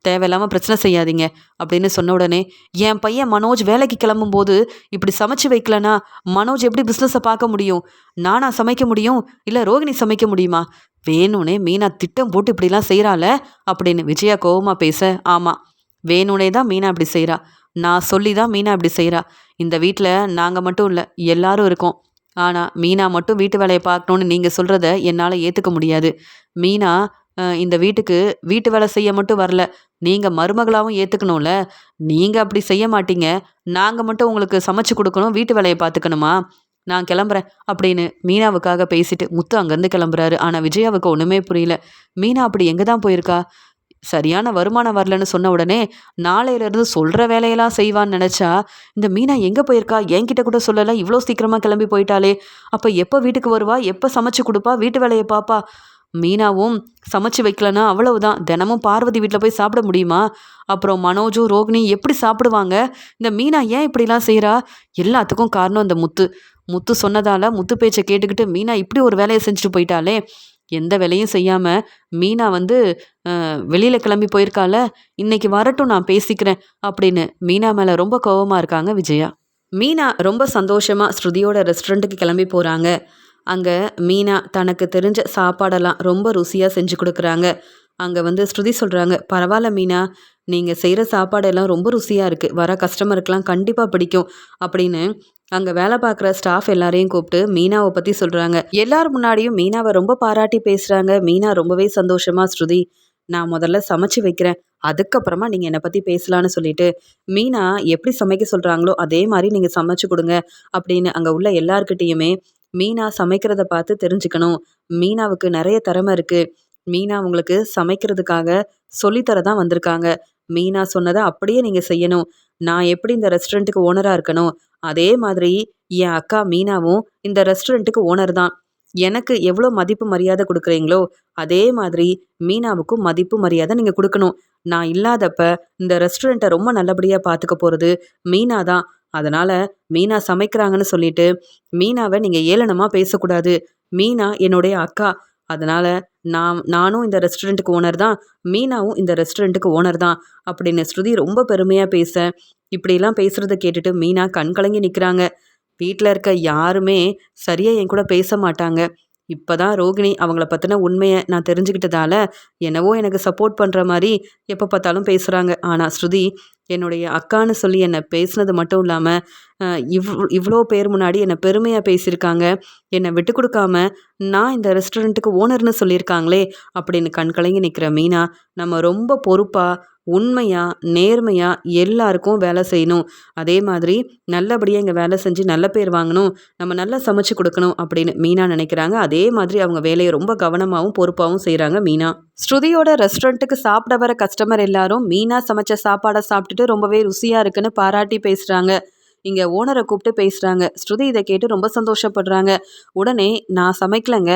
தேவையில்லாமல் பிரச்சனை செய்யாதீங்க அப்படின்னு சொன்ன உடனே, என் பையன் மனோஜ் வேலைக்கு கிளம்பும்போது இப்படி சமைச்சு வைக்கலனா மனோஜ் எப்படி பிஸ்னஸை பார்க்க முடியும்? நானா சமைக்க முடியும், இல்லை ரோகிணி சமைக்க முடியுமா? வேணும்னே மீனா திட்டம் போட்டு இப்படிலாம் செய்கிறாள அப்படின்னு விஜயா கோவமாக பேச, ஆமாம், வேணும்னே தான் மீனா இப்படி செய்கிறா, நான் சொல்லி தான் மீனா இப்படி செய்கிறா. இந்த வீட்டில் நாங்கள் மட்டும் இல்லை, எல்லாரும் இருக்கோம். ஆனால் மீனா மட்டும் வீட்டு வேலையை பார்க்கணுன்னு நீங்கள் சொல்கிறத என்னால் ஏற்றுக்க முடியாது. மீனா இந்த வீட்டுக்கு வீட்டு வேலை செய்ய மட்டும் வரல, நீங்கள் மருமகளாகவும் ஏற்றுக்கணும்ல. நீங்கள் அப்படி செய்ய மாட்டீங்க, நாங்கள் மட்டும் உங்களுக்கு சமைச்சு கொடுக்கணும், வீட்டு வேலையை பார்த்துக்கணுமா? நான் கிளம்புறேன் அப்படின்னு மீனாவுக்காக பேசிட்டு முத்து அங்கேருந்து கிளம்புறாரு. ஆனால் விஜயாவுக்கு ஒன்றுமே புரியல. மீனா அப்படி எங்கே தான் போயிருக்கா? சரியான வருமானம் வரலன்னு சொன்ன உடனே நாளையிலேருந்து சொல்கிற வேலையெல்லாம் செய்வான்னு நினச்சா, இந்த மீனா எங்கே போயிருக்கா? என்கிட்ட கூட சொல்லலை, இவ்வளோ சீக்கிரமாக கிளம்பி போயிட்டாளே. அப்போ எப்போ வீட்டுக்கு வருவா? எப்போ சமைச்சு கொடுப்பா? வீட்டு வேலையை பாப்பா? மீனாவும் சமைச்சு வைக்கலன்னா அவ்வளவுதான், தினமும் பார்வதி வீட்டில் போய் சாப்பிட முடியுமா? அப்புறம் மனோஜும் ரோகிணி எப்படி சாப்பிடுவாங்க? இந்த மீனா ஏன் இப்படிலாம் செய்கிறா? எல்லாத்துக்கும் காரணம் இந்த முத்து. முத்து சொன்னதால முத்து பேச்சை கேட்டுக்கிட்டு மீனா இப்படி ஒரு வேலையை செஞ்சுட்டு போயிட்டாலே. எந்த வேலையும் செய்யாமல் மீனா வெளியில் கிளம்பி போயிருக்கால, இன்னைக்கு வரட்டும், நான் பேசிக்கிறேன் அப்படின்னு மீனா மேலே ரொம்ப கோவமாக இருக்காங்க விஜயா. மீனா ரொம்ப சந்தோஷமாக ஸ்ருதியோட ரெஸ்டாரண்ட்டுக்கு கிளம்பி போகிறாங்க. அங்கே மீனா தனக்கு தெரிஞ்ச சாப்பாடெல்லாம் ரொம்ப ருசியாக செஞ்சு கொடுக்குறாங்க. அங்கே ஸ்ருதி சொல்கிறாங்க, பரவாயில்ல மீனா, நீங்கள் செய்கிற சாப்பாடெல்லாம் ரொம்ப ருசியாக இருக்குது, வர கஸ்டமருக்கெலாம் கண்டிப்பாக பிடிக்கும் அப்படின்னு அங்கே வேலை பார்க்குற ஸ்டாஃப் எல்லாரையும் கூப்பிட்டு மீனாவை பற்றி சொல்கிறாங்க. எல்லார் முன்னாடியும் மீனாவை ரொம்ப பாராட்டி பேசுகிறாங்க. மீனா ரொம்பவே சந்தோஷமாக, ஸ்ருதி, நான் முதல்ல சமைச்சு வைக்கிறேன், அதுக்கப்புறமா நீங்கள் என்னை பற்றி பேசலான்னு சொல்லிட்டு மீனா எப்படி சமைக்க சொல்கிறாங்களோ அதே மாதிரி நீங்கள் சமைச்சு கொடுங்க அப்படின்னு அங்கே உள்ள எல்லார்கிட்டேயுமே மீனா சமைக்கிறத பார்த்து தெரிஞ்சுக்கணும், மீனாவுக்கு நிறைய திறமை இருக்குது, மீனா உங்களுக்கு சமைக்கிறதுக்காக சொல்லித்தர தான் வந்திருக்காங்க, மீனா சொன்னதை அப்படியே நீங்கள் செய்யணும், நான் எப்படி இந்த ரெஸ்டாரண்ட்டுக்கு ஓனராக இருக்கணும் அதே மாதிரி என் அக்கா மீனாவும் இந்த ரெஸ்டாரண்ட்டுக்கு ஓனர் தான், எனக்கு எவ்வளோ மதிப்பு மரியாதை கொடுக்குறீங்களோ அதே மாதிரி மீனாவுக்கும் மதிப்பு மரியாதை நீங்கள் கொடுக்கணும், நான் இல்லாதப்ப இந்த ரெஸ்டாரண்ட்டை ரொம்ப நல்லபடியாக பார்த்துக்க போகிறது மீனா தான், அதனால் மீனா சமைக்கிறாங்கன்னு சொல்லிட்டு மீனாவை நீங்கள் ஏளனமாக பேசக்கூடாது, மீனா என்னுடைய அக்கா, அதனால் நானும் இந்த ரெஸ்டாரண்ட்டுக்கு ஓனர் தான், மீனாவும் இந்த ரெஸ்டாரண்ட்டுக்கு ஓனர் தான் அப்படின்னு ஸ்ருதி ரொம்ப பெருமையாக பேச, இப்படிலாம் பேசுகிறத கேட்டுட்டு மீனா கண் கலங்கி நிற்கிறாங்க. வீட்டில் இருக்க யாருமே சரியாக என் கூட பேச மாட்டாங்க. இப்போ தான் ரோகிணி அவங்கள பற்றின உண்மையை நான் தெரிஞ்சுக்கிட்டதால என்னவோ எனக்கு சப்போர்ட் பண்ணுற மாதிரி எப்போ பார்த்தாலும் பேசுகிறாங்க. ஆனால் ஸ்ருதி என்னுடைய அக்கான்னு சொல்லி என்னை பேசுனது மட்டும் இல்லாமல் இவ்வளோ பேர் முன்னாடி என்னை பெருமையாக பேசியிருக்காங்க, என்னை விட்டு கொடுக்காம நான் இந்த ரெஸ்டாரண்ட்டுக்கு ஓனர்னு சொல்லியிருக்காங்களே அப்படின்னு கண் கலங்கி நிற்கிற மீனா, நம்ம ரொம்ப பொறுப்பாக உண்மையாக நேர்மையாக எல்லாருக்கும் வேலை செய்யணும், அதே மாதிரி நல்லபடியாக இங்கே வேலை செஞ்சு நல்ல பேர் வாங்கணும், நம்ம நல்லா சமைச்சு கொடுக்கணும் அப்படின்னு மீனா நினைக்கிறாங்க. அதே மாதிரி அவங்க வேலையை ரொம்ப கவனமாகவும் பொறுப்பாகவும் செய்கிறாங்க மீனா. ஸ்ருதியோட ரெஸ்டாரண்ட்டுக்கு சாப்பிட வர கஸ்டமர் எல்லாரும் மீனா சமைச்ச சாப்பாடை சாப்பிட்டுட்டு ரொம்பவே ருசியாக இருக்குன்னு பாராட்டி பேசுகிறாங்க. இங்கே ஓனரை கூப்பிட்டு பேசுகிறாங்க. ஸ்ருதி இதை கேட்டு ரொம்ப சந்தோஷப்படுறாங்க. உடனே, நான் சமைக்கலைங்க,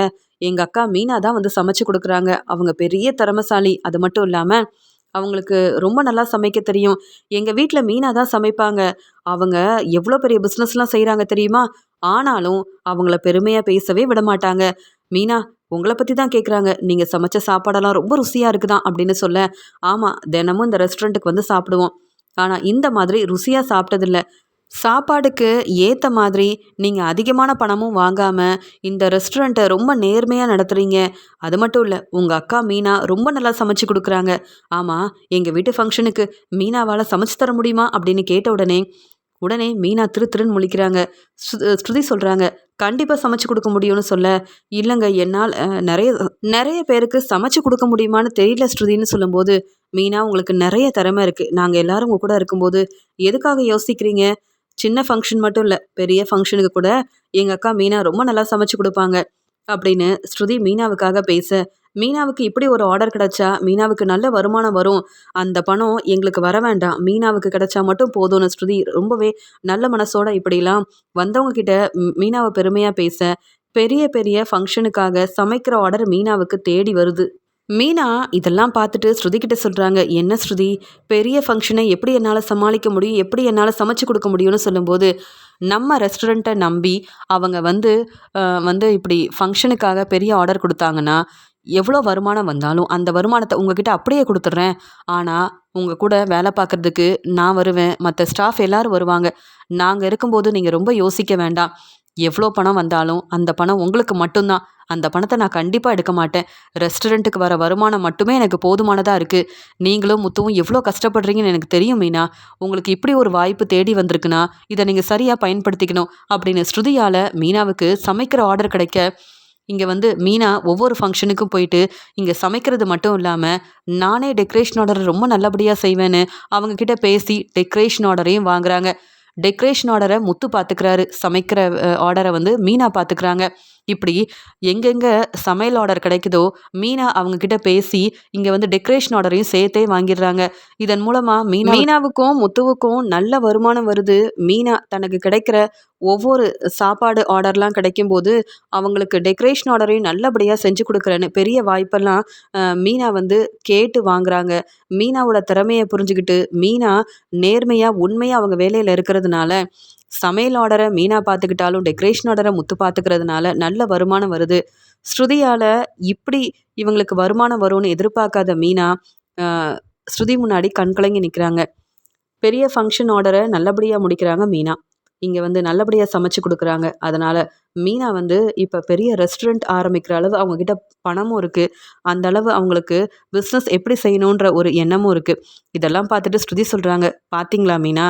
எங்கள் அக்கா மீனா தான் சமைச்சு கொடுக்குறாங்க, அவங்க பெரிய திறமைசாலி, அது மட்டும் இல்லாமல் அவங்களுக்கு ரொம்ப நல்லா சமைக்க தெரியும், எங்கள் வீட்டில் மீனா தான் சமைப்பாங்க, அவங்க எவ்வளோ பெரிய பிஸ்னஸ்லாம் செய்கிறாங்க தெரியுமா, ஆனாலும் அவங்கள பெருமையாக பேசவே விட மாட்டாங்க, மீனா உங்களை பற்றி தான் கேட்குறாங்க, நீங்கள் சமைச்ச சாப்பாடெல்லாம் ரொம்ப ருசியாக இருக்குதான் அப்படின்னு சொல்ல, ஆமாம், தினமும் இந்த ரெஸ்டாரண்ட்டுக்கு சாப்பிடுவோம், ஆனால் இந்த மாதிரி ருசியாக சாப்பிட்டதில்ல, சாப்பாடுக்கு ஏற்ற மாதிரி நீங்கள் அதிகமான பணமும் வாங்காமல் இந்த ரெஸ்டாரண்ட்டை ரொம்ப நேர்மையாக நடத்துகிறீங்க, அது மட்டும் இல்லை உங்கள் அக்கா மீனா ரொம்ப நல்லா சமைச்சு கொடுக்குறாங்க, ஆமாம், எங்கள் வீட்டு ஃபங்க்ஷனுக்கு மீனாவால் சமைச்சு தர முடியுமா அப்படின்னு கேட்ட உடனே உடனே மீனா திருன்னு முழிக்கிறாங்க. ஸ்ருதி சொல்கிறாங்க, கண்டிப்பாக சமைச்சு கொடுக்க முடியும்னு சொல்ல, இல்லைங்க என்னால் நிறைய நிறைய பேருக்கு சமைச்சு கொடுக்க முடியுமான்னு தெரியல ஸ்ருதின்னு சொல்லும்போது, மீனா உங்களுக்கு நிறைய திறமை இருக்குது, நாங்கள் எல்லாரும் உங்கள் கூட இருக்கும்போது எதுக்காக யோசிக்கிறீங்க? சின்ன ஃபங்க்ஷன் மட்டும் இல்லை, பெரிய ஃபங்க்ஷனுக்கு கூட எங்கள் அக்கா மீனா ரொம்ப நல்லா சமைச்சு கொடுப்பாங்க அப்படின்னு ஸ்ருதி மீனாவுக்காக பேச, மீனாவுக்கு இப்படி ஒரு ஆர்டர் கிடைச்சா மீனாவுக்கு நல்ல வருமானம் வரும், அந்த பணம் எங்களுக்கு வர வேண்டாம், மீனாவுக்கு கிடைச்சா மட்டும் போதும்னு ஸ்ருதி ரொம்பவே நல்ல மனசோட இப்படிலாம் வந்தவங்க கிட்ட மீனாவை பெருமையாக பேச, பெரிய பெரிய ஃபங்க்ஷனுக்காக சமைக்கிற ஆர்டர் மீனாவுக்கு தேடி வருது. மீனா இதெல்லாம் பார்த்துட்டு ஸ்ருதி கிட்ட சொல்கிறாங்க, என்ன ஸ்ருதி, பெரிய ஃபங்க்ஷனை எப்படி என்னால் சமாளிக்க முடியும், எப்படி என்னால் சமைச்சு கொடுக்க முடியும்னு சொல்லும்போது, நம்ம ரெஸ்டாரண்ட்டை நம்பி அவங்க வந்து இப்படி ஃபங்க்ஷனுக்காக பெரிய ஆர்டர் கொடுத்தாங்கன்னா எவ்வளோ வருமானம் வந்தாலும் அந்த வருமானத்தை உங்ககிட்ட அப்படியே கொடுத்துட்றேன், ஆனால் உங்கள் கூட வேலை பார்க்குறதுக்கு நான் வருவேன், மற்ற ஸ்டாஃப் எல்லோரும் வருவாங்க, நாங்கள் இருக்கும்போது நீங்கள் ரொம்ப யோசிக்க வேண்டாம், எவ்வளோ பணம் வந்தாலும் அந்த பணம் உங்களுக்கு மட்டும்தான், அந்த பணத்தை நான் கண்டிப்பாக எடுக்க மாட்டேன், ரெஸ்டாரண்ட்டுக்கு வர வருமானம் மட்டுமே எனக்கு போதுமானதாக இருக்குது, நீங்களும் முத்துவும் எவ்வளோ கஷ்டப்படுறீங்கன்னு எனக்கு தெரியும் மீனா, உங்களுக்கு இப்படி ஒரு வாய்ப்பு தேடி வந்திருக்குன்னா இதை நீங்கள் சரியாக பயன்படுத்திக்கணும் அப்படின்னு ஸ்ருதியால் மீனாவுக்கு சமைக்கிற ஆர்டர் கிடைக்க, இங்கே வந்து மீனா ஒவ்வொரு ஃபங்க்ஷனுக்கும் போயிட்டு இங்கே சமைக்கிறது மட்டும் இல்லாமல் நானே டெக்கரேஷன் ஆர்டர் ரொம்ப நல்லபடியாக செய்வேன்னு அவங்கக்கிட்ட பேசி டெக்கரேஷன் ஆர்டரையும் வாங்குறாங்க. டெக்கரேஷன் ஆர்டரை முத்து பார்த்துக்கிறாரு, சமைக்கிற ஆர்டரை வந்து மீனா பார்த்துக்கிறாங்க. இப்படி எங்கெங்கே சமையல் ஆர்டர் கிடைக்குதோ மீனா அவங்கக்கிட்ட பேசி இங்கே வந்து டெக்கரேஷன் ஆர்டரையும் சேர்த்தே வாங்கிடுறாங்க. இதன் மூலமாக மீனாவுக்கும் முத்துவுக்கும் நல்ல வருமானம் வருது. மீனா தனக்கு கிடைக்கிற ஒவ்வொரு சாப்பாடு ஆர்டர்லாம் கிடைக்கும்போது அவங்களுக்கு டெக்கரேஷன் ஆர்டரையும் நல்லபடியாக செஞ்சு கொடுக்குறேன்னு பெரிய வாய்ப்பெல்லாம் மீனா வந்து கேட்டு வாங்குறாங்க. மீனாவோட திறமையை புரிஞ்சுக்கிட்டு மீனா நேர்மையாக உண்மையாக அவங்க வேலையில் இருக்கிறதுனால சமையல் ஆர்டரை மீனா பார்த்துக்கிட்டாலும் டெக்கரேஷன் ஆர்டரை முத்து பார்த்துக்கிறதுனால நல்ல வருமானம் வருது. ஸ்ருதியால் இப்படி இவங்களுக்கு வருமானம் வரும்னு எதிர்பார்க்காத மீனா ஸ்ருதி முன்னாடி கண்கலங்கி நிற்கிறாங்க. பெரிய ஃபங்க்ஷன் ஆர்டரை நல்லபடியாக முடிக்கிறாங்க மீனா. இங்கே வந்து நல்லபடியாக சமைச்சு கொடுக்குறாங்க. அதனால் மீனா வந்து இப்போ பெரிய ரெஸ்டாரண்ட் ஆரம்பிக்கிற அளவு அவங்கக்கிட்ட பணமும் இருக்குது. அந்த அளவு அவங்களுக்கு பிஸ்னஸ் எப்படி செய்யணுன்ற ஒரு எண்ணமும் இருக்குது. இதெல்லாம் பார்த்துட்டு ஸ்ருதி சொல்கிறாங்க, பார்த்தீங்களா மீனா,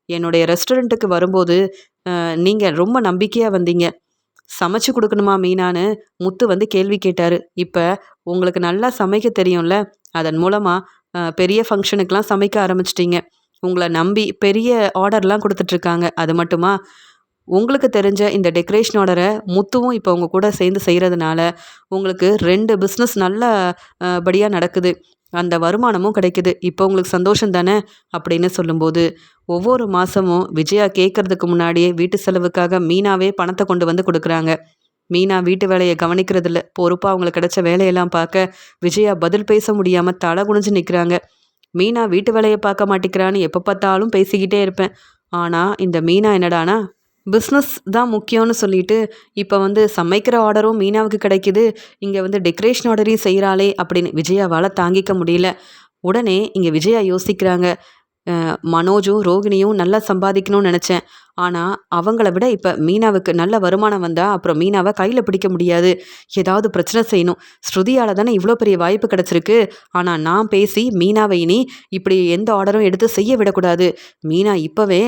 என்னுடைய ரெஸ்டாரண்ட்டுக்கு வரும்போது நீங்கள் ரொம்ப நம்பிக்கையாக வந்தீங்க, சமைச்சு கொடுக்கணுமா மீனான்னு முத்து வந்து கேள்வி கேட்டார். இப்போ உங்களுக்கு நல்லா சமைக்க தெரியும்ல, அதன் மூலமாக பெரிய ஃபங்க்ஷனுக்கெலாம் சமைக்க ஆரம்பிச்சிட்டிங்க. உங்களை நம்பி பெரிய ஆர்டர்லாம் கொடுத்துட்ருக்காங்க. அது மட்டுமா, உங்களுக்கு தெரிஞ்ச இந்த டெக்கரேஷன் ஆர்டரை முத்துவும் இப்போ உங்கள் கூட சேர்ந்து செய்கிறதுனால உங்களுக்கு 2 பிஸ்னஸ் நல்ல படியாக நடக்குது, அந்த வருமானமும் கிடைக்குது. இப்போ உங்களுக்கு சந்தோஷம் தானே அப்படின்னு சொல்லும்போது, ஒவ்வொரு மாதமும் விஜயா கேட்குறதுக்கு முன்னாடியே வீட்டு செலவுக்காக மீனாவே பணத்தை கொண்டு வந்து கொடுக்குறாங்க. மீனா வீட்டு வேலையை கவனிக்கிறதில்ல. பொறுப்பாக அவங்களுக்கு கிடைச்ச வேலையெல்லாம் பார்க்க விஜயா பதில் பேச முடியாமல் தலை குனிஞ்சு நிற்கிறாங்க. மீனா வீட்டு வேலையை பார்க்க மாட்டேங்கிறான்னு எப்போ பார்த்தாலும் பேசிக்கிட்டே இருப்பேன். ஆனால் இந்த மீனா என்னடானா பிஸ்னஸ் தான் முக்கியம்னு சொல்லிட்டு இப்போ வந்து சமைக்கிற ஆர்டரும் மீனாவுக்கு கிடைக்கிது, இங்கே வந்து டெக்கரேஷன் ஆர்டரையும் செய்கிறாளே அப்படின்னு விஜயாவால் தாங்கிக்க முடியல. உடனே இங்கே விஜயா யோசிக்கிறாங்க, மனோஜும் ரோகிணியும் நல்லா சம்பாதிக்கணும்னு நினச்சேன், ஆனால் அவங்கள விட இப்போ மீனாவுக்கு நல்ல வருமானம் வந்தால் அப்புறம் மீனாவை கையில் பிடிக்க முடியாது, ஏதாவது பிரச்சனை செய்யணும். ஸ்ருதியால் தானே இவ்வளோ பெரிய வாய்ப்பு கிடச்சிருக்கு, ஆனால் நான் பேசி மீனாவை இனி இப்படி எந்த ஆர்டரும் எடுத்து செய்ய விடக்கூடாது. மீனா இப்போவே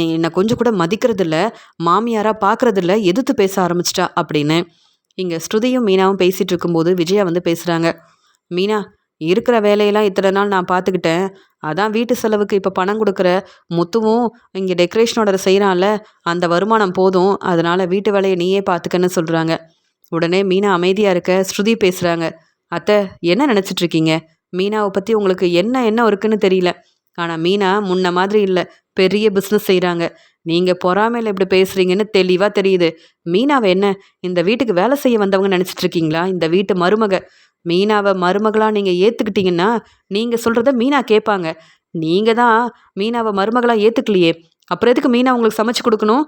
என்னை கொஞ்சம் கூட மதிக்கிறதில்ல, மாமியாராக பார்க்குறதில்ல, எதிர்த்து பேச ஆரம்பிச்சிட்டா அப்படின்னு இங்கே ஸ்ருதியும் மீனாவும் பேசிகிட்டு இருக்கும்போது விஜயா வந்து பேசுகிறாங்க. மீனா, இருக்கிற வேலையெல்லாம் இத்தனை நாள் நான் பார்த்துக்கிட்டேன், அதான் வீட்டு செலவுக்கு இப்போ பணம் கொடுக்குற முத்துவும் இங்கே டெக்கரேஷன் ஆர்டர் செய்கிறான்ல, அந்த வருமானம் போதும், அதனால் வீட்டு வேலையை நீயே பார்த்துக்கன்னு சொல்கிறாங்க. உடனே மீனா அமைதியாக இருக்க ஸ்ருதி பேசுகிறாங்க, அத்தை என்ன நினச்சிட்ருக்கீங்க, மீனாவை பற்றி உங்களுக்கு என்ன இருக்குன்னு தெரியல, ஆனால் மீனா முன்ன மாதிரி இல்லை, பெரிய பிஸ்னஸ் செய்கிறாங்க, நீங்கள் பொறாமையில் எப்படி பேசுகிறீங்கன்னு தெளிவாக தெரியுது. மீனாவை என்ன இந்த வீட்டுக்கு வேலை செய்ய வந்தவங்க நினச்சிட்ருக்கீங்களா, இந்த வீட்டு மருமக. மீனாவை மருமகளாக நீங்கள் ஏற்றுக்கிட்டீங்கன்னா நீங்கள் சொல்கிறத மீனா கேட்பாங்க. நீங்கள் தான் மீனாவை மருமகளாக ஏற்றுக்கலையே, அப்புறம் எதுக்கு மீனா உங்களுக்கு சமைச்சு கொடுக்கணும்?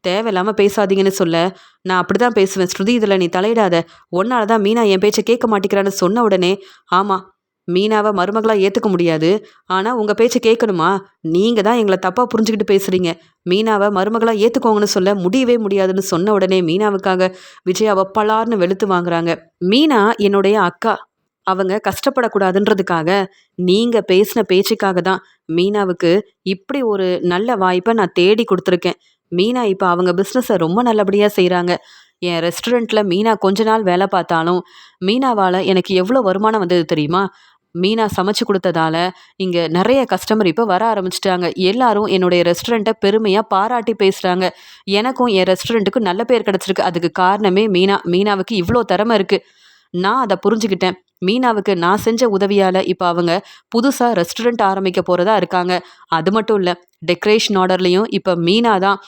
தேவையில்லாமல் பேசாதீங்கன்னு சொல்ல, நான் அப்படி தான் பேசுவேன் ஸ்ருதி, இதில் நீ தலையிடாத, ஒன்னால தான் மீனா என் பேச்சை கேட்க மாட்டேங்கிறான்னு சொன்ன உடனே, ஆமாம் மீனாவை மருமகளாக ஏற்றுக்க முடியாது, ஆனால் உங்கள் பேச்சை கேட்கணுமா, நீங்கள் தான் எங்களை தப்பாக புரிஞ்சுக்கிட்டு பேசுகிறீங்க, மீனாவை மருமகளாக ஏற்றுக்கோங்கன்னு சொல்ல முடியவே முடியாதுன்னு சொன்ன உடனே மீனாவுக்காக விஜயாவை பலார்னு வெளுத்து வாங்குறாங்க. மீனா என்னுடைய அக்கா, அவங்க கஷ்டப்படக்கூடாதுன்றதுக்காக நீங்க பேசின பேச்சுக்காக தான் மீனாவுக்கு இப்படி ஒரு நல்ல வாய்ப்பை நான் தேடி கொடுத்துருக்கேன். மீனா இப்போ அவங்க பிஸ்னஸை ரொம்ப நல்லபடியாக செய்கிறாங்க. என் ரெஸ்டாரண்ட்ல மீனா கொஞ்ச நாள் வேலை பார்த்தாலும் மீனாவால எனக்கு எவ்வளோ வருமானம் வந்தது தெரியுமா? மீனா சமைச்சு கொடுத்ததால இங்க நிறைய கஸ்டமர் இப்போ வர ஆரம்பிச்சிட்டாங்க. எல்லாரும் என்னுடைய ரெஸ்டாரண்ட்டை பெருமையா பாராட்டி பேசுறாங்க. எனக்கும் என் ரெஸ்டாரண்ட்டுக்கு நல்ல பேர் கிடைச்சிருக்கு. அதுக்கு காரணமே மீனா. மீனாவுக்கு இவ்வளோ திறமை இருக்கு. நான் அதை புரிஞ்சுக்கிட்டேன். மீனாவுக்கு நான் செஞ்ச உதவியால இப்போ அவங்க புதுசா ரெஸ்டாரண்ட் ஆரம்பிக்க போறதா இருக்காங்க. அது மட்டும் இல்ல, டெக்கரேஷன் ஆர்டர்லயும் இப்போ மீனா தான்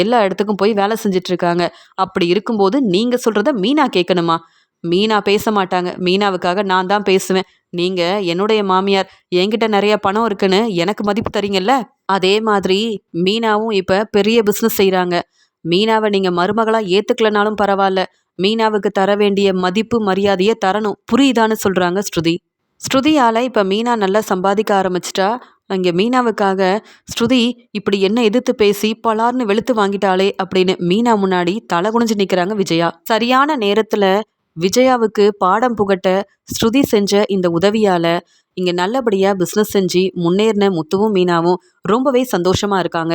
எல்லா இடத்துக்கும் போய் வேலை செஞ்சுட்டு இருக்காங்க. அப்படி இருக்கும்போது நீங்க சொல்றத மீனா கேட்கணுமா? மீனா பேச மாட்டாங்க. மீனாவுக்காக நான் தான் பேசுவேன். நீங்க என்னுடைய மாமியார். என்கிட்ட நிறைய பணம் இருக்குன்னு எனக்கு மதிப்பு தரீங்கல்ல, அதே மாதிரி மீனாவும் இப்ப பெரிய பிசினஸ் செய்றாங்க. மீனாவை நீங்க மருமகளா ஏத்துக்கலனாலும் பரவாயில்ல. மீனாவுக்கு தர வேண்டிய மதிப்பு மரியாதையை தரணும். புரியுதான்னு சொல்றாங்க ஸ்ருதி. ஸ்ருதியால இப்ப மீனா நல்லா சம்பாதிக்க ஆரம்பிச்சிட்டா. அங்க மீனாவுக்காக ஸ்ருதி இப்படி என்ன எதிர்த்து பேசி பலார்னு வெளுத்து வாங்கிட்டாளே அப்படின்னு மீனா முன்னாடி தலை குனிஞ்சு நிக்கிறாங்க விஜயா. சரியான நேரத்துல விஜயாவுக்கு பாடம் புகட்ட ஸ்ருதி செஞ்ச இந்த உதவியால இங்க நல்லபடியா பிசினஸ் செஞ்சு முன்னேறின முத்துவும் மீனாவும் ரொம்பவே சந்தோஷமா இருக்காங்க.